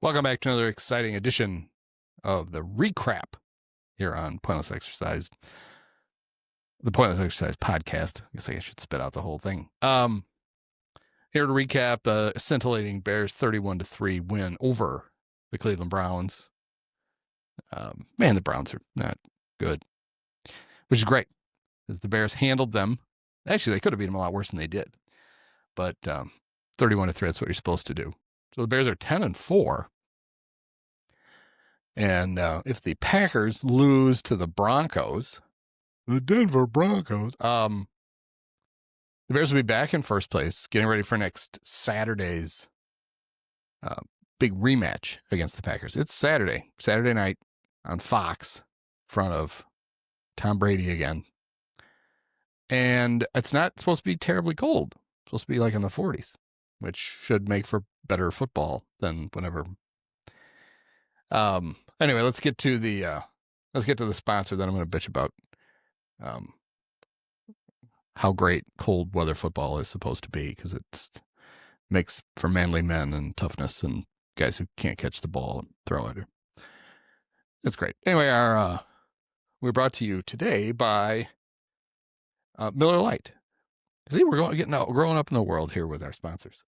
Welcome back to another exciting edition of the RECRAP here on Pointless Exercise, the Pointless Exercise podcast. I guess I should spit out the whole thing. Here to recap a scintillating Bears 31-3 win over the Cleveland Browns. Man, the Browns are not good, which is great because the Bears handled them. Actually, they could have beat them a lot worse than they did, but 31-3, that's what you're supposed to do. So the Bears are 10-4. And if the Packers lose to the Broncos, the Denver Broncos, the Bears will be back in first place, getting ready for next Saturday's big rematch against the Packers. It's Saturday night on Fox, in front of Tom Brady again. And it's not supposed to be terribly cold. It's supposed to be like in the 40s, which should make for better football than whenever. Anyway, let's get to the sponsor. Then I'm going to bitch about how great cold weather football is supposed to be, because it makes for manly men and toughness and guys who can't catch the ball and throw it. It's great. Anyway, we're brought to you today by Miller Lite. See, we're growing up in the world here with our sponsors.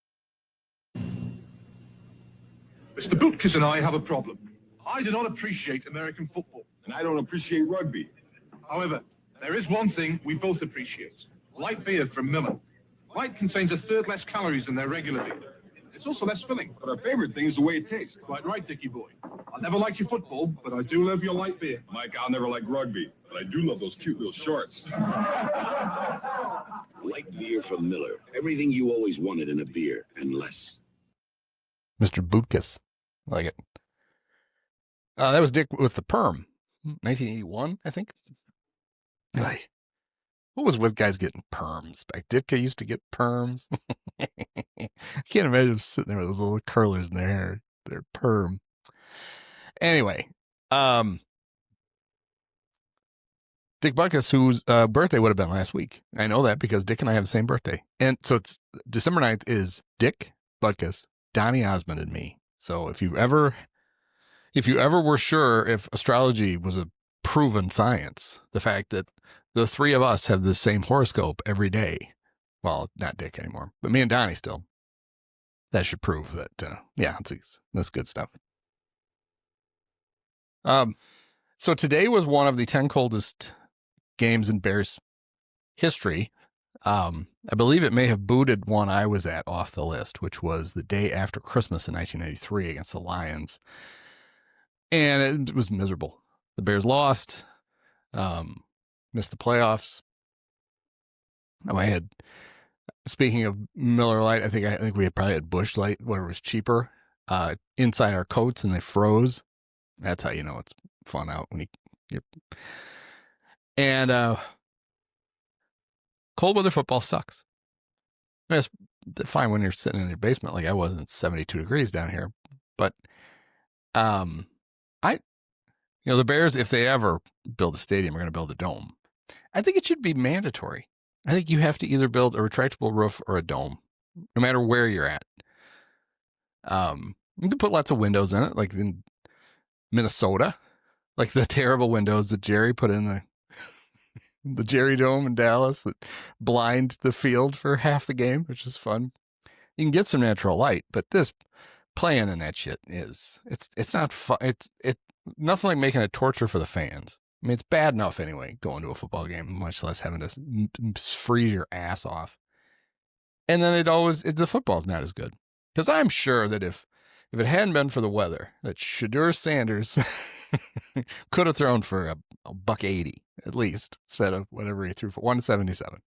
Mr. Bootkiss and I have a problem. I do not appreciate American football. And I don't appreciate rugby. However, there is one thing we both appreciate. Light beer from Miller. Light contains a third less calories than their regular beer. It's also less filling. But our favorite thing is the way it tastes. Quite right, Dickie boy. I'll never like your football, but I do love your light beer. Mike, I'll never like rugby, but I do love those cute little shorts. Light beer from Miller. Everything you always wanted in a beer, and less. Mr. Bootkiss. Like it. That was Dick with the perm. 1981, I think. Like, what was with guys getting perms back? Ditka used to get perms. I can't imagine them sitting there with those little curlers in their hair. Their perm. Anyway, Dick Butkus, whose birthday would have been last week. I know that because Dick and I have the same birthday. And so it's December 9th is Dick Butkus, Donny Osmond, and me. So if you ever were sure if astrology was a proven science, the fact that the three of us have the same horoscope every day, well, not Dick anymore, but me and Donnie still, that should prove that, that's good stuff. So today was one of the 10 coldest games in Bears history. I believe it may have booted one I was at off the list, which was the day after Christmas in 1993 against the Lions. And it was miserable. The Bears lost, missed the playoffs. Speaking of Miller Lite, I think we probably had Busch Light, whatever was cheaper, inside our coats, and they froze. That's how you know it's fun out when and cold weather football sucks. I mean, it's fine when you're sitting in your basement like I was, and it's 72 degrees down here. But the Bears, if they ever build a stadium, are going to build a dome. I think it should be mandatory. I think you have to either build a retractable roof or a dome, no matter where you're at. You can put lots of windows in it, like in Minnesota, like the terrible windows that Jerry put in the Jerry Dome in Dallas that blind the field for half the game, which is fun. You can get some natural light, but this playing in that shit it's not fun. It's nothing like making it torture for the fans. I mean, it's bad enough anyway, going to a football game, much less having to freeze your ass off. And then the football's not as good. Because I'm sure that if it hadn't been for the weather, that Shedeur Sanders could have thrown for a $180 at least, instead of whatever he threw for, 177.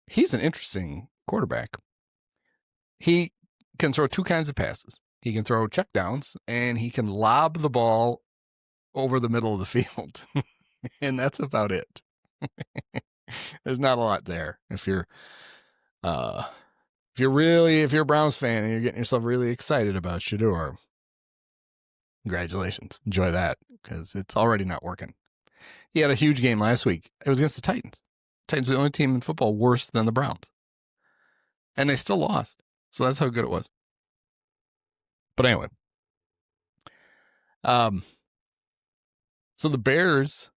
He's an interesting quarterback. He can throw two kinds of passes. He can throw checkdowns, and he can lob the ball over the middle of the field. And that's about it. There's not a lot there. If you're a Browns fan and you're getting yourself really excited about Shedeur, congratulations. Enjoy that, because it's already not working. He had a huge game last week. It was against the Titans. Titans were the only team in football worse than the Browns. And they still lost. So that's how good it was. But anyway, so the Bears,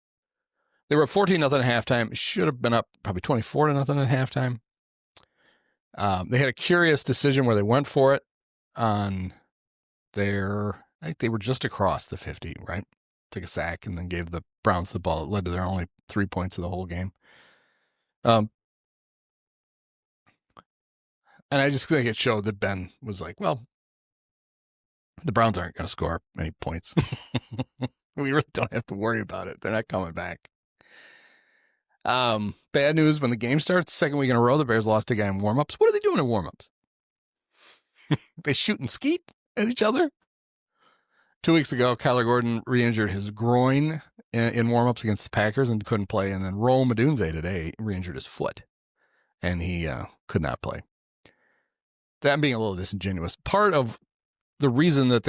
they were up 14-0 at halftime. Should have been up probably 24-0 at halftime. They had a curious decision where they went for it on their, I think they were just across the 50, right? Took a sack and then gave the Browns the ball. It led to their only 3 points of the whole game. And I just think it showed that Ben was like, well, the Browns aren't going to score any points. We really don't have to worry about it. They're not coming back. Bad news when the game starts, second week in a row, the Bears lost a guy in warm-ups. What are they doing in warm-ups? They shoot and skeet at each other? 2 weeks ago, Kyler Gordon re-injured his groin in warm-ups against the Packers and couldn't play. And then Rome Odunze today re-injured his foot, and he could not play. That being a little disingenuous. Part of the reason that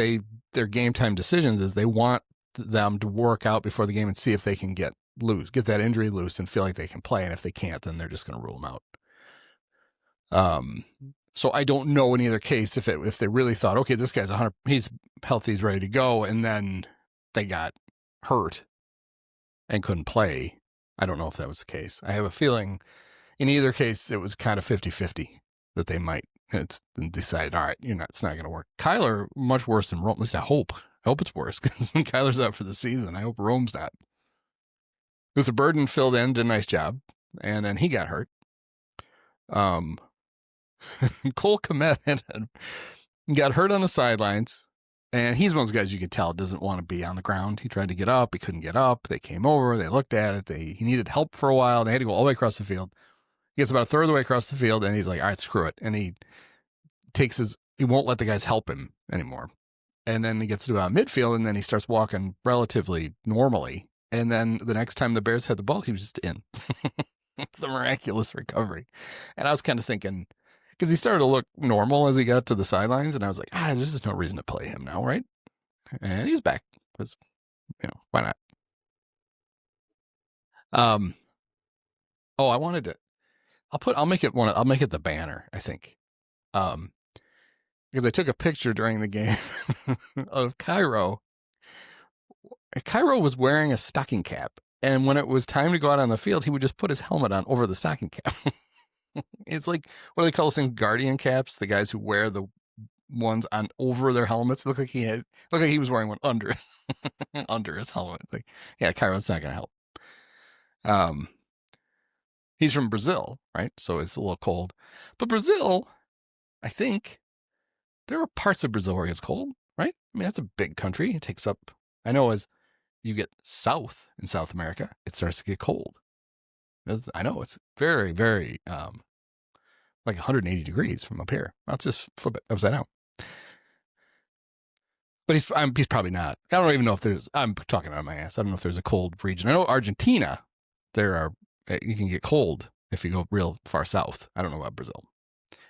their game time decisions is they want them to work out before the game and see if they can get that injury loose and feel like they can play. And if they can't, then they're just going to rule them out. So I don't know in either case if they really thought, okay, this guy's 100, he's healthy, he's ready to go, and then they got hurt and couldn't play. I don't know if that was the case. I have a feeling in either case it was kind of 50-50 that they might decided, all right, it's not going to work. Kyler, much worse than Rome. At least I hope. I hope it's worse because Kyler's out for the season. I hope Rome's not. Luther Burden filled in, did a nice job, and then he got hurt. Cole Kmet got hurt on the sidelines, and he's one of those guys you can tell doesn't want to be on the ground. He tried to get up. He couldn't get up. They came over. They looked at it. He needed help for a while. They had to go all the way across the field. He gets about a third of the way across the field, and he's like, all right, screw it. And he won't let the guys help him anymore. And then he gets to about midfield, and then he starts walking relatively normally. And then the next time the Bears had the ball, he was just in. The miraculous recovery. And I was kind of thinking, because he started to look normal as he got to the sidelines, and I was like, there's just no reason to play him now, right? And he's back. Because, why not? I wanted to. I'll make it the banner, I think. Because I took a picture during the game of Cairo. Cairo was wearing a stocking cap, and when it was time to go out on the field, he would just put his helmet on over the stocking cap. It's like, what do they call those things? Guardian caps? The guys who wear the ones on over their helmets. It looked like he was wearing one under under his helmet. Like, yeah, Cairo's not going to help. He's from Brazil, right? So it's a little cold. But Brazil, I think, there are parts of Brazil where it's cold, right? I mean, that's a big country. It takes up, I know as you get south in South America, it starts to get cold. I know it's very, very, like 180 degrees from up here. I'll just flip it upside down. But he's probably not. I don't even know if I'm talking out of my ass. I don't know if there's a cold region. I know Argentina, you can get cold if you go real far south. I don't know about Brazil.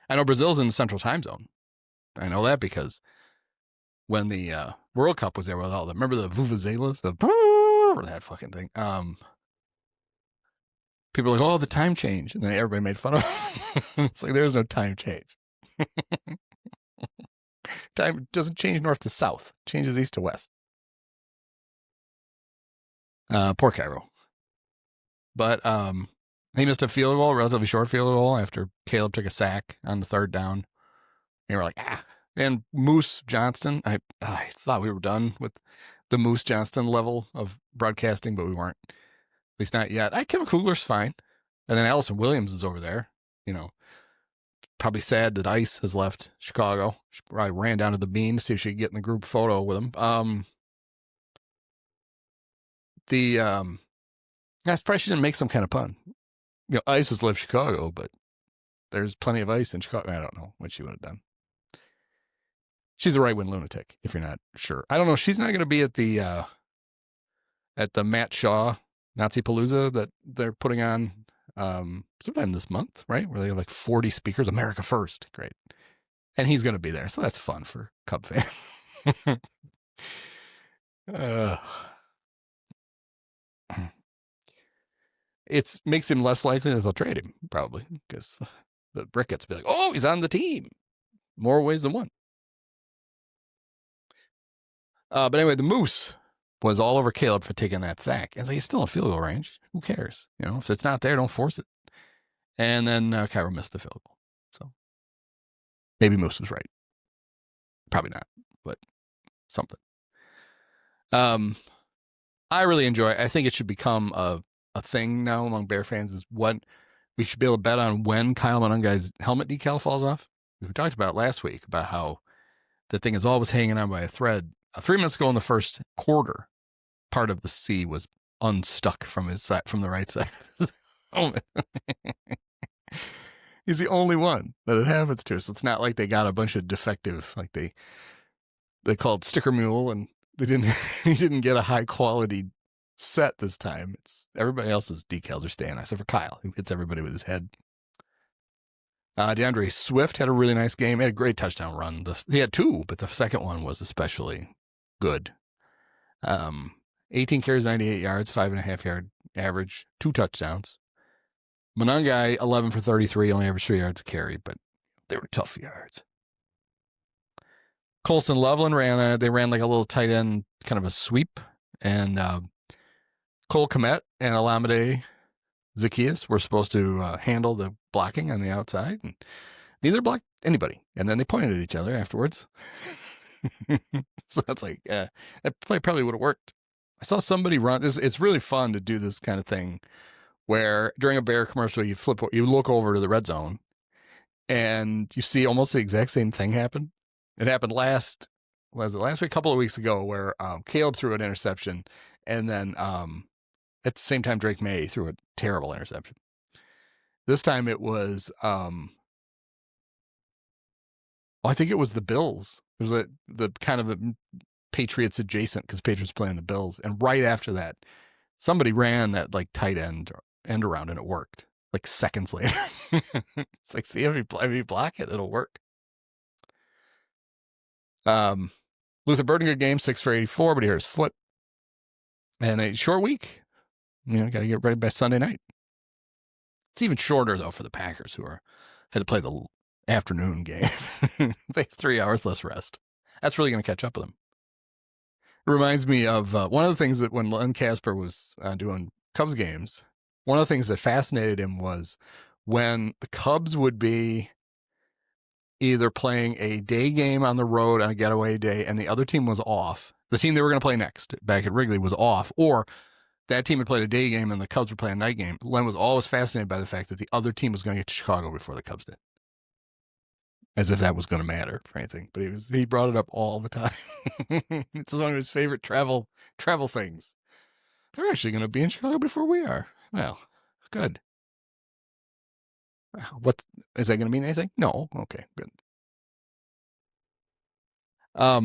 I know Brazil's in the central time zone. I know that because when the World Cup was there, remember the vuvuzelas? That fucking thing. People are like, oh, the time change. And then everybody made fun of it. It's like, there's no time change. Time doesn't change north to south. It changes east to west. Poor Cairo. But he missed a field goal, relatively short field goal, after Caleb took a sack on the third down. And we're like, And Moose Johnston, I thought we were done with the Moose Johnston level of broadcasting, but we weren't. At least not yet. Kevin Kugler's fine. And then Allison Williams is over there. Probably sad that Ice has left Chicago. She probably ran down to the Bean to see if she could get in the group photo with him. I probably she didn't make some kind of pun. Ice has left Chicago, but there's plenty of ice in Chicago. I don't know what she would have done. She's a right-wing lunatic, if you're not sure. I don't know. She's not going to be at the Matt Shaw Nazi Palooza that they're putting on sometime this month, right? Where they have like 40 speakers. America first. Great. And he's going to be there. So that's fun for Cub fans. It makes him less likely that they'll trade him, probably, because the Brickets be like, oh, he's on the team. More ways than one. But anyway, the Moose was all over Caleb for taking that sack. And like, he's still in field goal range. Who cares? You know, if it's not there, don't force it. And then Cairo missed the field goal. So maybe Moose was right. Probably not, but something. I really enjoy it. I think it should become a thing now among Bear fans is what we should be able to bet on when Kyle Monungai's helmet decal falls off. We talked about last week about how the thing is always hanging on by a thread. 3 minutes ago in the first quarter, part of the C was unstuck from his side, from the right side of his helmet. He's the only one that it happens to. So it's not like they got a bunch of defective, like they called sticker mule, and they didn't he didn't get a high quality set this time. It's everybody else's decals are staying, except for Kyle, who hits everybody with his head. DeAndre Swift had a really nice game. He had a great touchdown run. He had 2, but the second one was especially good. 18 carries, 98 yards, 5.5 yard average, 2 touchdowns. Monungai, 11 for 33, only averaged 3 yards a carry, but they were tough yards. Colston Loveland they ran like a little tight end, kind of a sweep, and Cole Kmet and Alameda Zacchaeus were supposed to handle the blocking on the outside, and neither blocked anybody. And then they pointed at each other afterwards. So that's like, that play probably would have worked. I saw somebody run. It's really fun to do this kind of thing where during a Bear commercial, you look over to the red zone and you see almost the exact same thing happen. It happened last week, a couple of weeks ago, where Caleb threw an interception, and then at the same time Drake May threw a terrible interception. This time it was, I think it was the Bills. It was the kind of the Patriots adjacent, because Patriots playing the Bills, and right after that, somebody ran that like tight end around, and it worked. Like seconds later, it's like, see, if you block it, it'll work. Luther Burden, good game, 6 for 84, but he hurt his foot. And a short week. Got to get ready by Sunday night. It's even shorter, though, for the Packers, who had to play the afternoon game. They have 3 hours less rest. That's really going to catch up with them. It reminds me of one of the things that when Len Casper was doing Cubs games, one of the things that fascinated him was when the Cubs would be either playing a day game on the road on a getaway day and the other team was off. The team they were going to play next back at Wrigley was off, or that team had played a day game and the Cubs were playing a night game. Len was always fascinated by the fact that the other team was going to get to Chicago before the Cubs did. As if that was going to matter for anything. But he brought it up all the time. It's one of his favorite travel things. They're actually going to be in Chicago before we are. Well, good. What is that going to mean? Anything? No. Okay, good. But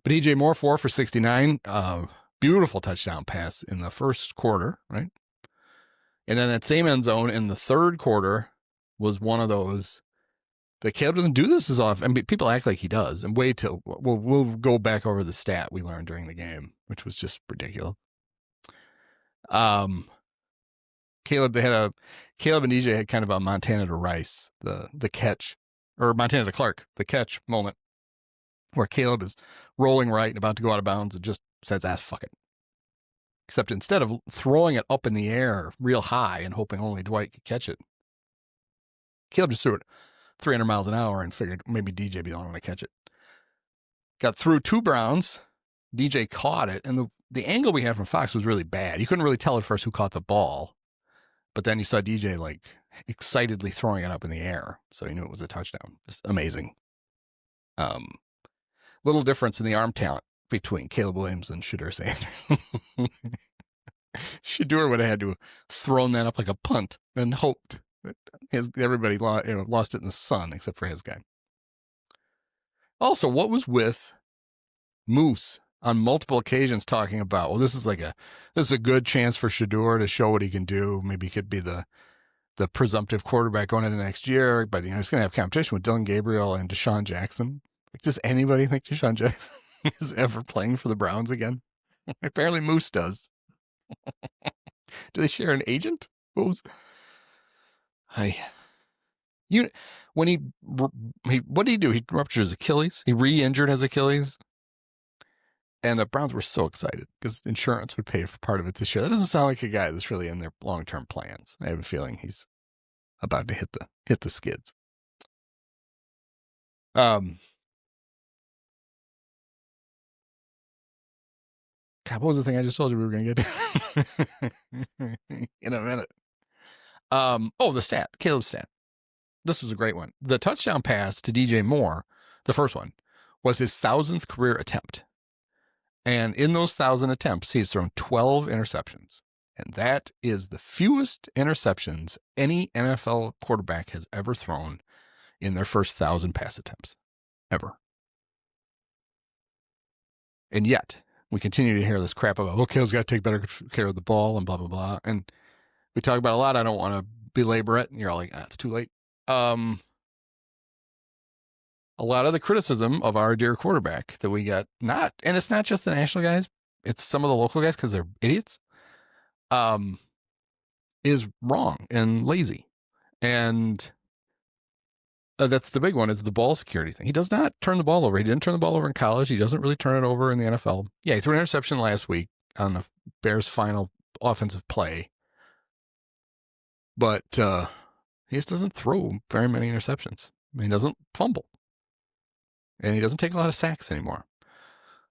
EJ Moore, 4 for 69. Beautiful touchdown pass in the first quarter, right? And then that same end zone in the third quarter was one of those that Caleb doesn't do this as often. I mean, people act like he does. And wait till we'll go back over the stat we learned during the game, which was just ridiculous. Caleb and DJ had kind of a Montana to Rice, the catch, or Montana to Clark, the catch moment, where Caleb is rolling right and about to go out of bounds and just says, fuck it. Except instead of throwing it up in the air real high and hoping only Dwight could catch it, Caleb just threw it 300 miles an hour and figured maybe DJ be the only one to catch it. Got through 2 Browns. DJ caught it, and the angle we had from Fox was really bad. You couldn't really tell at first who caught the ball, but then you saw DJ like excitedly throwing it up in the air, so you knew it was a touchdown. Just amazing. Little difference in the arm talent between Caleb Williams and Shedeur Sanders. Shedeur would have had to have thrown that up like a punt and hoped that everybody lost it in the sun except for his guy. Also, what was with Moose on multiple occasions talking about, well, this is a good chance for Shedeur to show what he can do. Maybe he could be the presumptive quarterback going into next year, but he's going to have competition with Dylan Gabriel and Deshaun Jackson. Like, does anybody think Deshaun Jackson is ever playing for the Browns again? Apparently Moose does. Do they share an agent? You When he what did he do? He ruptured his Achilles. He re-injured his Achilles. And the Browns were so excited because insurance would pay for part of it this year. That doesn't sound like a guy that's really in their long-term plans. I have a feeling he's about to hit the skids. God, what was the thing I just told you we were going to get in a minute? The stat, Caleb's stat. This was a great one. The touchdown pass to DJ Moore, the first one, was his 1,000th career attempt. And in those 1,000 attempts, he's thrown 12 interceptions. And that is the fewest interceptions any NFL quarterback has ever thrown in their first 1,000 pass attempts, ever. And yet, we continue to hear this crap about, Caleb's got to take better care of the ball and blah, blah, blah. And we talk about a lot. I don't want to belabor it. And you're all like, it's too late. A lot of the criticism of our dear quarterback that we got, and it's not just the national guys, it's some of the local guys because they're idiots, is wrong and lazy. And that's the big one, is the ball security thing. He does not turn the ball over. He didn't turn the ball over in college. He doesn't really turn it over in the NFL. Yeah, he threw an interception last week on the Bears' final offensive play. But he just doesn't throw very many interceptions. I mean, he doesn't fumble. And he doesn't take a lot of sacks anymore.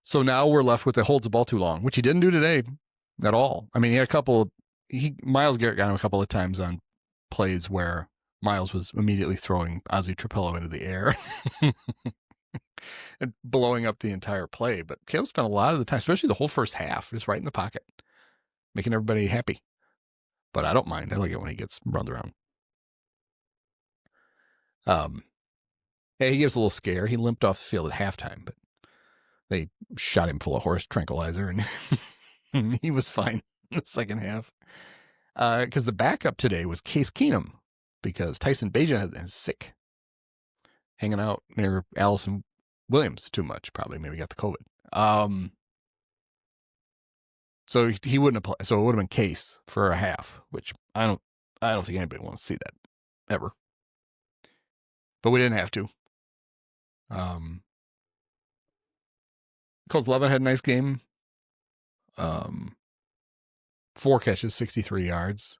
So now we're left with the holds the ball too long, which he didn't do today at all. I mean, he had Myles Garrett got him a couple of times on plays where Myles was immediately throwing Ozzie Trapello into the air and blowing up the entire play. But Caleb spent a lot of the time, especially the whole first half, just right in the pocket, making everybody happy. But I don't mind. I like it when he gets run around. He gives a little scare. He limped off the field at halftime, but they shot him full of horse tranquilizer, and he was fine in the second half. Because the backup today was Case Keenum, because Tyson Bagent is sick, hanging out near Allison Williams too much, probably maybe got the COVID. So he wouldn't have played. So it would have been Case for a half, which I don't think anybody wants to see that ever. But we didn't have to. Coles Levin had a nice game. 4 catches, 63 yards.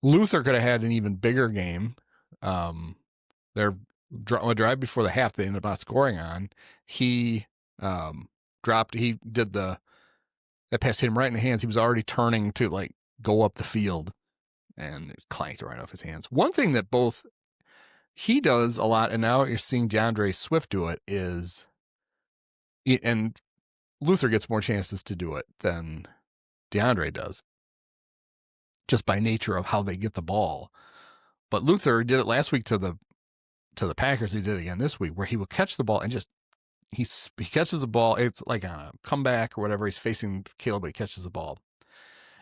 Luther could have had an even bigger game. Their drive before the half, they ended up not scoring on. He did that pass hit him right in the hands. He was already turning to go up the field, and it clanked right off his hands. One thing that both he does a lot, and now you're seeing DeAndre Swift do it, and Luther gets more chances to do it than DeAndre does, just by nature of how they get the ball. But Luther did it last week to the Packers. He did it again this week, where he will catch the ball and just he catches the ball. It's like on a comeback or whatever. He's facing Caleb, but he catches the ball,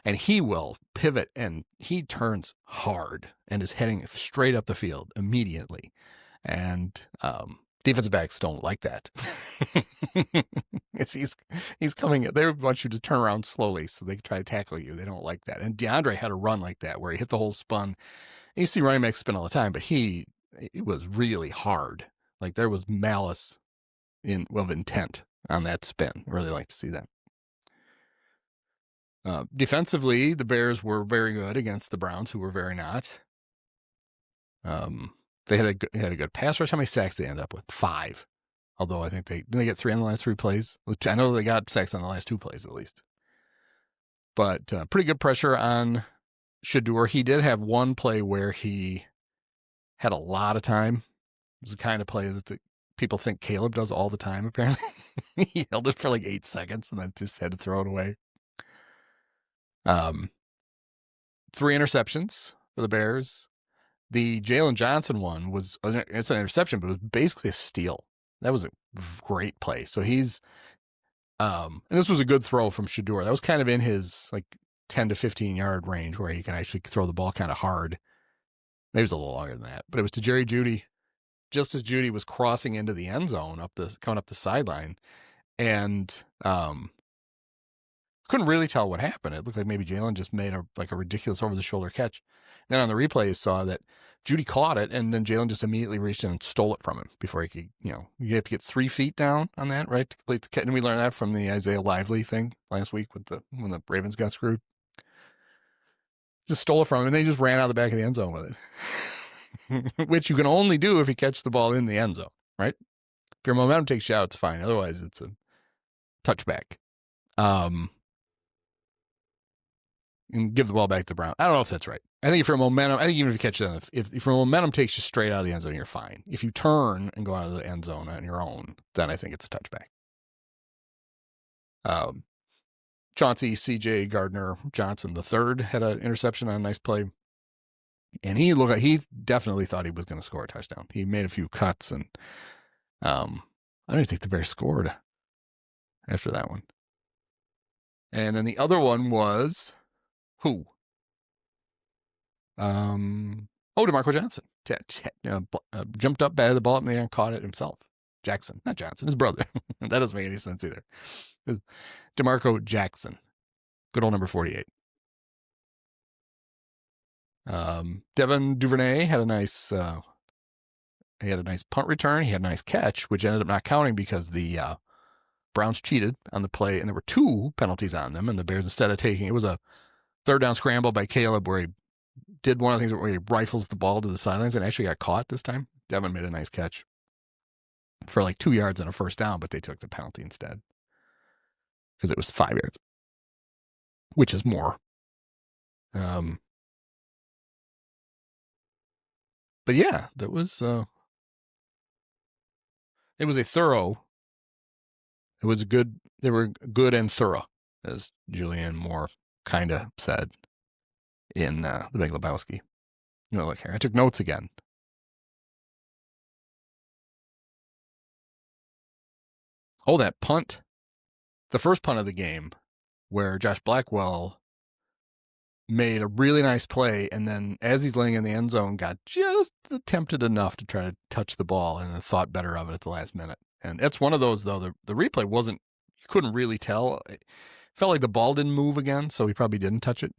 and he will pivot, and he turns hard and is heading straight up the field immediately. And defensive backs don't like that. He's coming. They want you to turn around slowly so they can try to tackle you. They don't like that. And DeAndre had a run like that where he hit the whole spun. And you see running backs spin all the time, but it was really hard. Like there was malice of intent on that spin. I really like to see that. Defensively, the Bears were very good against the Browns, who were very not. They had a good pass rush. How many sacks they end up with? 5. Although I think they get 3 on the last 3 plays. I know they got sacks on the last 2 plays at least. But pretty good pressure on Shedeur. He did have one play where he had a lot of time. It was the kind of play that the people think Caleb does all the time, apparently. He held it for 8 seconds and then just had to throw it away. 3 interceptions for the Bears. The Jalen Johnson one it's an interception, but it was basically a steal. That was a great play. So he's, and this was a good throw from Shedeur. That was kind of in his 10 to 15 yard range where he can actually throw the ball kind of hard. Maybe it was a little longer than that, but it was to Jerry Jeudy, just as Jeudy was crossing into the end zone, coming up the sideline, and couldn't really tell what happened. It looked like maybe Jalen just made a ridiculous over the shoulder catch. Then on the replay, you saw that Judy caught it, and then Jalen just immediately reached in and stole it from him before he could, you have to get 3 feet down on that, right, to complete the catch. And we learned that from the Isaiah Lively thing last week when the Ravens got screwed. Just stole it from him, and they just ran out of the back of the end zone with it, which you can only do if you catch the ball in the end zone, right? If your momentum takes you out, it's fine. Otherwise, it's a touchback. And give the ball back to Brown. I don't know if that's right. I think if your momentum, even if you catch it, if your momentum takes you straight out of the end zone, you're fine. If you turn and go out of the end zone on your own, then I think it's a touchback. Chauncey C.J. Gardner Johnson III had an interception on a nice play, and he definitely thought he was going to score a touchdown. He made a few cuts, and I don't even think the Bears scored after that one. And then the other one was who? DeMarco Johnson jumped up, batted the ball up in the air, and caught it himself. Jackson, not Johnson, his brother. That doesn't make any sense either. DeMarco Jackson, good old number 48. Devin Duvernay had a nice punt return. He had a nice catch, which ended up not counting because the Browns cheated on the play, and there were 2 penalties on them. And the Bears, instead of taking, it was a 3rd down scramble by Caleb where he did one of the things where he rifles the ball to the sidelines and actually got caught this time. Devin made a nice catch for like 2 yards and a 1st down, but they took the penalty instead because it was 5 yards, which is more. But yeah, that was it was a thorough. It was good. They were good and thorough, as Julianne Moore kind of said in The Big Lebowski. Look here, I took notes again. Oh, that punt. The first punt of the game where Josh Blackwell made a really nice play, and then as he's laying in the end zone, got just tempted enough to try to touch the ball and thought better of it at the last minute. And that's one of those, though, the replay wasn't, you couldn't really tell. It felt like the ball didn't move again, so he probably didn't touch it.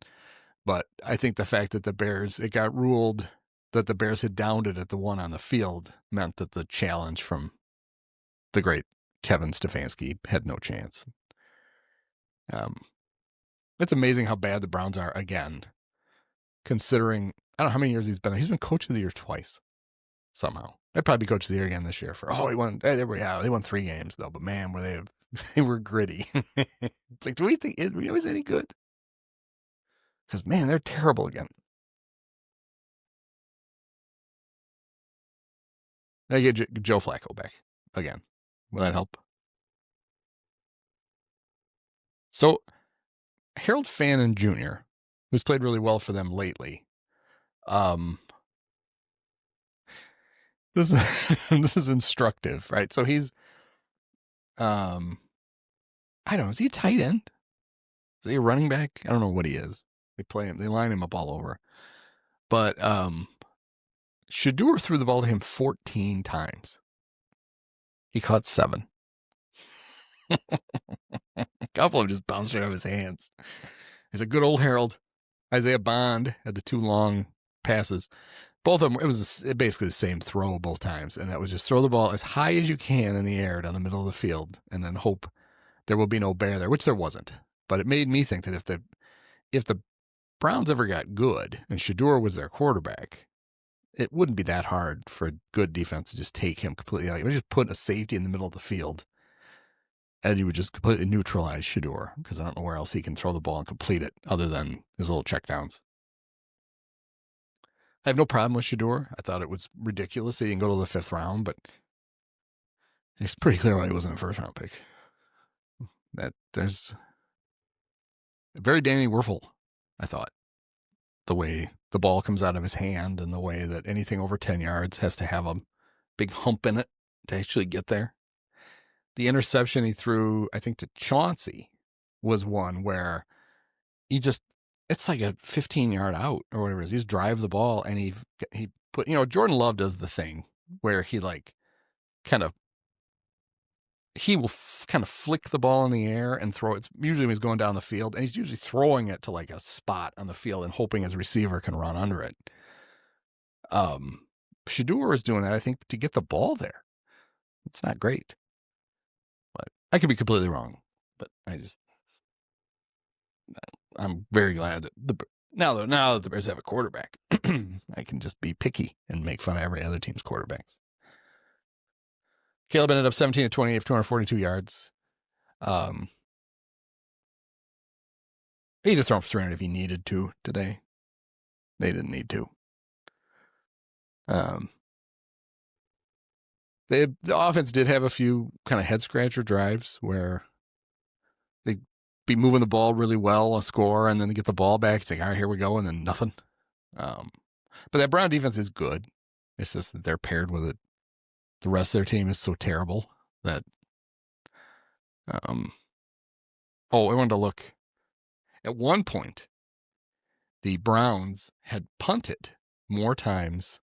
But I think the fact that it got ruled that the Bears had downed it at the one on the field meant that the challenge from the great Kevin Stefanski had no chance. It's amazing how bad the Browns are again, considering, I don't know how many years he's been there. He's been coach of the year twice, somehow. They'd probably be coach of the year again this year he won, they won 3 games, though, but man, they were gritty. It's like, do we think it was any good? Because, man, they're terrible again. They get Joe Flacco back again. Will that help? So, Harold Fannin Jr., who's played really well for them lately, this is instructive, right? So he's, I don't know, is he a tight end? Is he a running back? I don't know what he is. They line him up all over. But Shador threw the ball to him 14 times. He caught 7. A couple of them just bounced right out of his hands. He's a good old Harold. Isaiah Bond had the 2 long passes. Both of them, it was basically the same throw both times. And that was just throw the ball as high as you can in the air down the middle of the field and then hope there will be no bear there, which there wasn't. But it made me think that if the Browns ever got good and Shador was their quarterback, it wouldn't be that hard for a good defense to just take him completely out. You would just put a safety in the middle of the field and you would just completely neutralize Shador because I don't know where else he can throw the ball and complete it other than his little checkdowns. I have no problem with Shador. I thought it was ridiculous that he didn't go to the 5th round, but it's pretty clear why he wasn't a 1st-round pick. That there's very Danny Werfel, I thought. The way the ball comes out of his hand and the way that anything over 10 yards has to have a big hump in it to actually get there. The interception he threw, I think, to Chauncey was one where it's like a 15-yard out or whatever it is. He just drive the ball and he put, Jordan Love does the thing where he he will kind of flick the ball in the air and throw it. It's usually when he's going down the field, and he's usually throwing it to like a spot on the field and hoping his receiver can run under it. Shador is doing that, I think, to get the ball there. It's not great. But I could be completely wrong. But I'm very glad that now that the Bears have a quarterback, I can just be picky and make fun of every other team's quarterbacks. Caleb ended up 17 of 28 for 242 yards. He just thrown for 300 if he needed to today. They didn't need to. The offense did have a few kind of head scratcher drives where they'd be moving the ball really well, a score, and then they get the ball back. It's like, all right, here we go, and then nothing. But that Brown defense is good. It's just that they're paired with it. The rest of their team is so terrible that. I wanted to look. At one point, the Browns had punted more times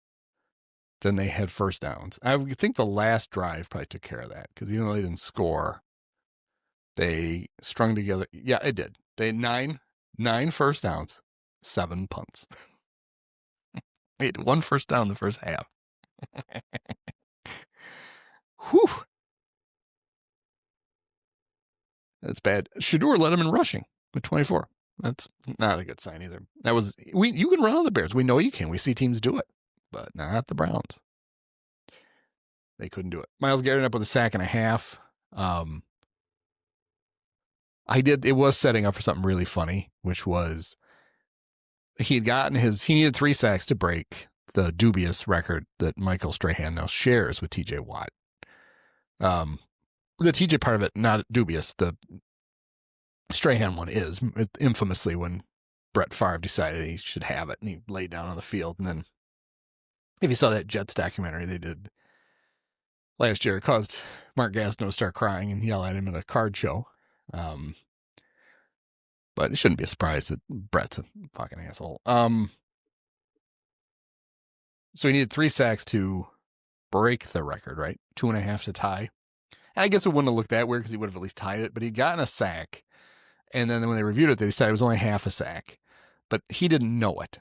than they had first downs. I think the last drive probably took care of that because even though they didn't score, they strung together. Yeah, it did. They had nine first downs, 7 punts. They had 1 first down in the first half. Whew. That's bad. Shador led him in rushing with 24. That's not a good sign either. You can run on the Bears. We know you can. We see teams do it, but not the Browns. They couldn't do it. Myles Garrett up with a sack and a half. It was setting up for something really funny, which was he needed 3 sacks to break the dubious record that Michael Strahan now shares with TJ Watt. The TJ part of it, not dubious. The Strahan one is infamously when Brett Favre decided he should have it and he laid down on the field. And then if you saw that Jets documentary they did last year, it caused Mark Gastineau to start crying and yell at him at a card show. But it shouldn't be a surprise that Brett's a fucking asshole. So he needed 3 sacks to break the record, right? 2.5 to tie. And I guess it wouldn't have looked that weird because he would have at least tied it, but he'd gotten a sack. And then when they reviewed it, they decided it was only half a sack. But he didn't know it.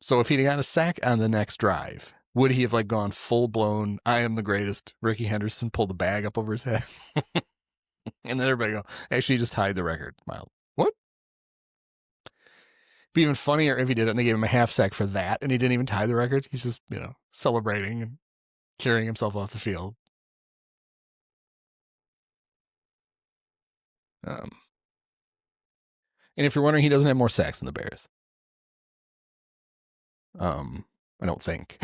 So if he'd gotten a sack on the next drive, would he have gone full blown, I am the greatest, Ricky Henderson, pulled the bag up over his head? And then everybody go, actually, he just tied the record. Miles. What? It'd be even funnier if he did it and they gave him a half sack for that and he didn't even tie the record. He's just, celebrating and carrying himself off the field. And if you're wondering, he doesn't have more sacks than the Bears. I don't think.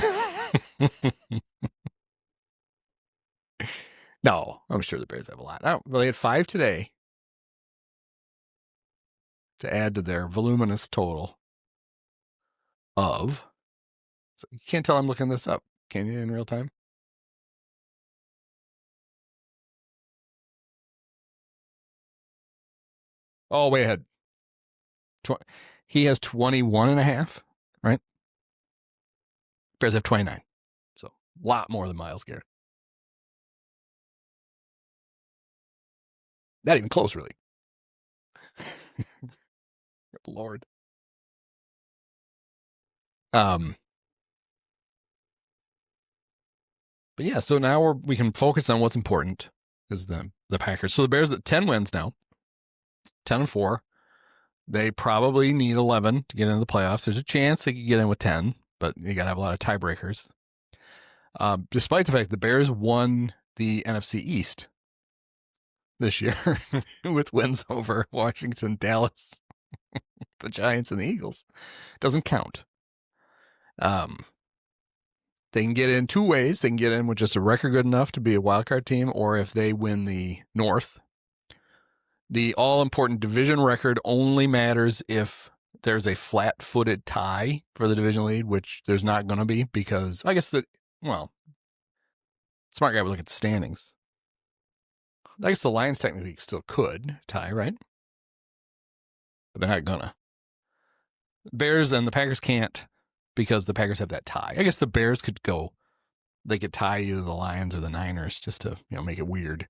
No, I'm sure the Bears have a lot. Well, they had 5 today to add to their voluminous total of. So you can't tell I'm looking this up, can you, in real time? Oh, way ahead. He has 21.5, right? Bears have 29. So a lot more than Myles Garrett. Not even close, really. Lord. But yeah, so now we can focus on what's important is the Packers. So the Bears at 10 wins now, 10-4. They probably need 11 to get into the playoffs. There's a chance they could get in with 10, but you got to have a lot of tiebreakers. Despite the fact the Bears won the NFC East this year with wins over Washington, Dallas, the Giants, and the Eagles. Doesn't count. They can get in 2 ways. They can get in with just a record good enough to be a wildcard team, or if they win the North. The all-important division record only matters if there's a flat-footed tie for the division lead, which there's not going to be because I guess smart guy would look at the standings. I guess the Lions technically still could tie, right? But they're not gonna. Bears and the Packers can't because the Packers have that tie. I guess the Bears could go. They could tie either the Lions or the Niners just to make it weird.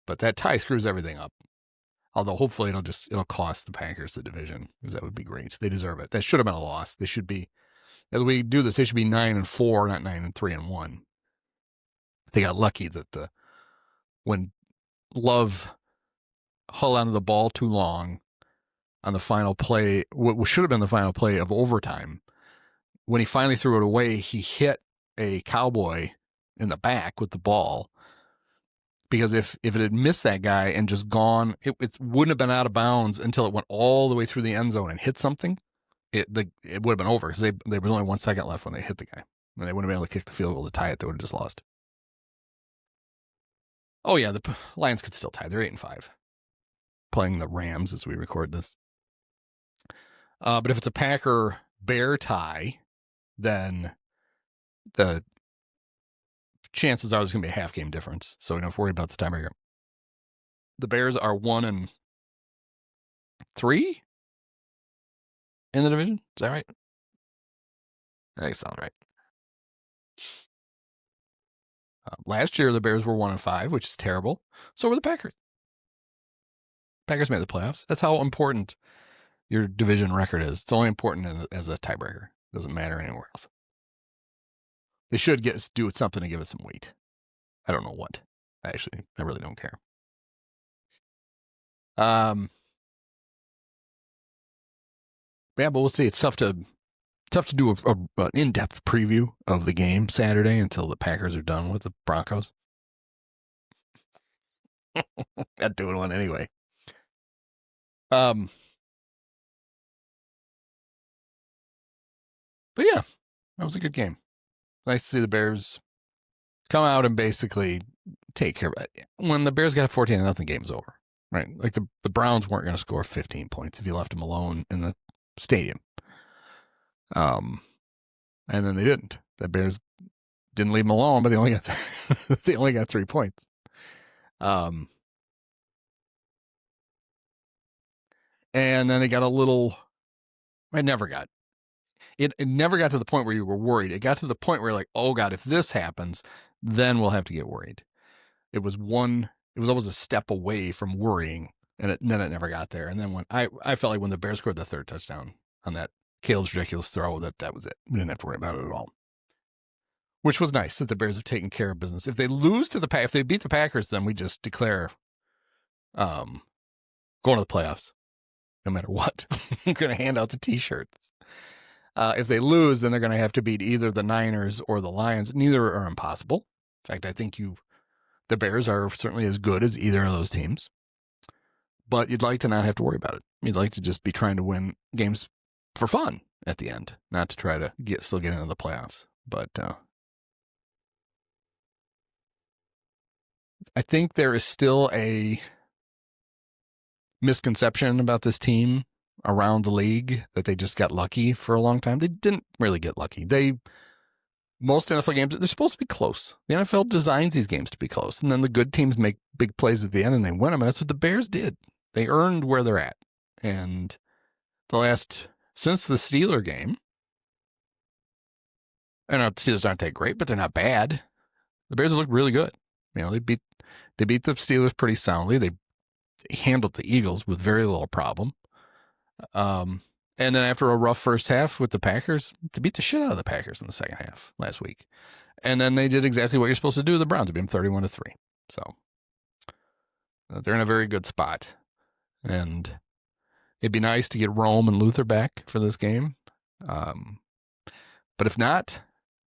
But that tie screws everything up. Although hopefully it'll cost the Packers the division because that would be great. They deserve it. That should have been a loss. They should be As we do this, they should be 9-4, not 9-3-1. They got lucky that when Love hung onto the ball too long on the final play, what should have been the final play of overtime, when he finally threw it away, he hit a Cowboy in the back with the ball. Because if it had missed that guy and just gone, it wouldn't have been out of bounds until it went all the way through the end zone and hit something. It would have been over because there was only 1 second left when they hit the guy. And they wouldn't have been able to kick the field goal to tie it. They would have just lost. Oh, yeah, the Lions could still tie. They're 8-5. Playing the Rams as we record this. But if it's a Packer-Bear tie, then the chances are there's going to be a half game difference. So we don't have to worry about the tiebreaker. The Bears are 1-3 in the division. Is that right? That sounds right. Last year, the Bears were 1-5, which is terrible. So were the Packers. Packers made the playoffs. That's how important your division record is. It's only important as a tiebreaker. It doesn't matter anywhere else. They should do something to give it some weight. I don't know what. Actually, I really don't care. Yeah, but we'll see. It's tough to do an in-depth preview of the game Saturday until the Packers are done with the Broncos. Not doing one anyway. But yeah, that was a good game. Nice to see the Bears come out and basically take care of it. When the Bears got a 14-0, game's over, right? Like the Browns weren't going to score 15 points if you left them alone in the stadium. And then they didn't. The Bears didn't leave them alone, but they only got 3 points. And then they got a little. It never got to the point where you were worried. It got to the point where you're like, oh God, if this happens, then we'll have to get worried. It was always a step away from worrying, and then it never got there. And then when I felt like when the Bears scored the third touchdown on that Caleb's ridiculous throw, that was it. We didn't have to worry about it at all. Which was nice that the Bears have taken care of business. If they lose to if they beat the Packers, then we just declare going to the playoffs, no matter what. I'm going to hand out the T-shirts. If they lose, then they're going to have to beat either the Niners or the Lions. Neither are impossible. In fact, I think the Bears are certainly as good as either of those teams. But you'd like to not have to worry about it. You'd like to just be trying to win games for fun at the end, not to try to still get into the playoffs. But I think there is still a misconception about this team around the league that they just got lucky for a long time. They didn't really get lucky. Most NFL games, they're supposed to be close. The NFL designs these games to be close. And then the good teams make big plays at the end and they win them. And that's what the Bears did. They earned where they're at. And since the Steeler game, and the Steelers aren't that great, but they're not bad. The Bears look really good. They beat the Steelers pretty soundly. They handled the Eagles with very little problem. And then after a rough first half with the Packers, they beat the shit out of the Packers in the second half last week. And then they did exactly what you're supposed to do with the Browns. They beat them 31-3. So they're in a very good spot. And it'd be nice to get Rome and Luther back for this game. But if not,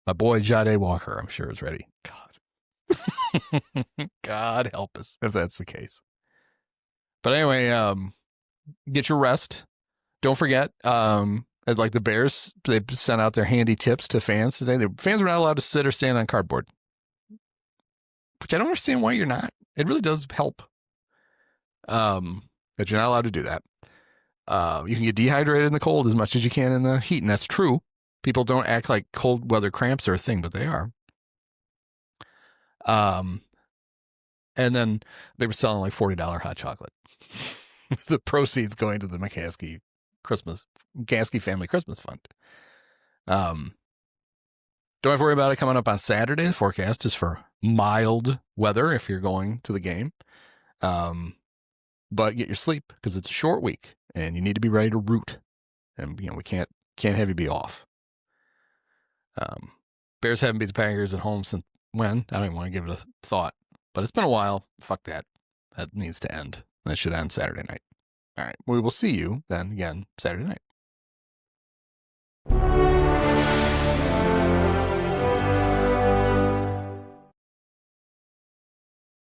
my boy Jade Walker, I'm sure, is ready. God. God help us if that's the case. But anyway, get your rest. Don't forget, as like the Bears, they sent out their handy tips to fans today. The fans were not allowed to sit or stand on cardboard, which I don't understand why you're not. It really does help that you're not allowed to do that. You can get dehydrated in the cold as much as you can in the heat, and that's true. People don't act like cold weather cramps are a thing, but they are. And then they were selling like $40 hot chocolate. The proceeds going to the McCaskey family Christmas fund. Don't have to worry about it coming up on Saturday. The forecast is for mild weather if you're going to the game. But get your sleep because it's a short week and you need to be ready to root. And we can't have you be off. Bears haven't beat the Packers at home since when? I don't even want to give it a thought. But it's been a while. Fuck that. That needs to end. That should end Saturday night. All right. We will see you then again Saturday night.